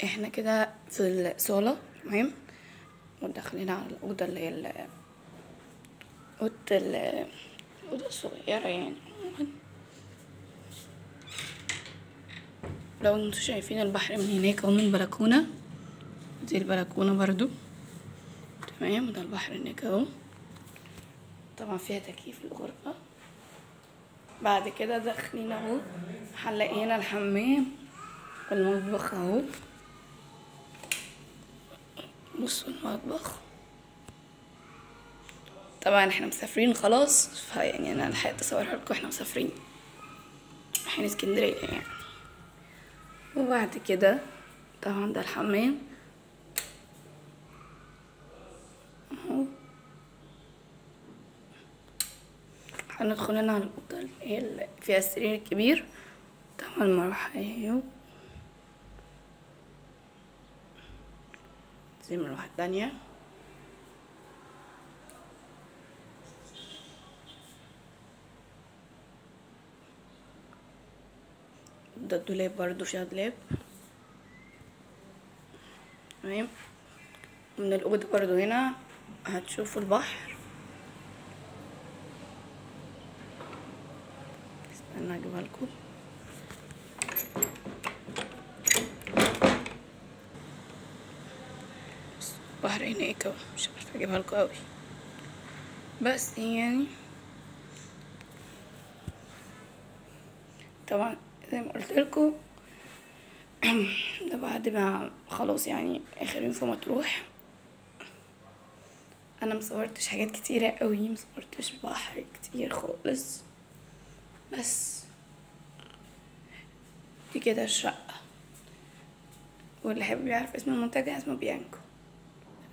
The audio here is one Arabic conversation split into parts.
احنا كده في الصالة. تمام. وداخلين على الأوضة اللي هي الأوضة الصغيرة يعني. لو انتوا شايفين البحر من هناك اهو من البلكونة، دي البلكونة برضو. تمام. وده البحر هناك اهو. طبعا فيها تكييف الغرفة. بعد كده داخلين اهو، هنلاقي هنا الحمام والمطبخ اهو. بصوا المطبخ. طبعا احنا مسافرين خلاص، فيعني انا لحقت اصورها لكم احنا مسافرين، رايحين اسكندرية يعني. وبعد كده طبعا ده الحمام اهو. هندخل هنا على الأوضة اللي هي اللي فيها السرير الكبير. طبعا المروحة اهي، دي المروحة التانية. ده الدولاب برضو فيها دولاب. تمام. من الأوضة برضو هنا هتشوفوا البحر. استنى اجيبها لكم. البحر هناك اهو، مش عارفة اجيبها لكم اوي بس يعني. طبعا زي ما قلت لكم ده بعد ما خلاص يعني اخر يوم في مطروح. انا مصورتش حاجات كتيرة قوي، مصورتش بحر كتير خالص، بس دي كده الشقة. واللي حابب يعرف اسم المنتجع اسمه بيانكو،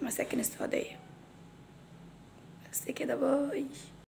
مساكن السعودية. بس كده، باي.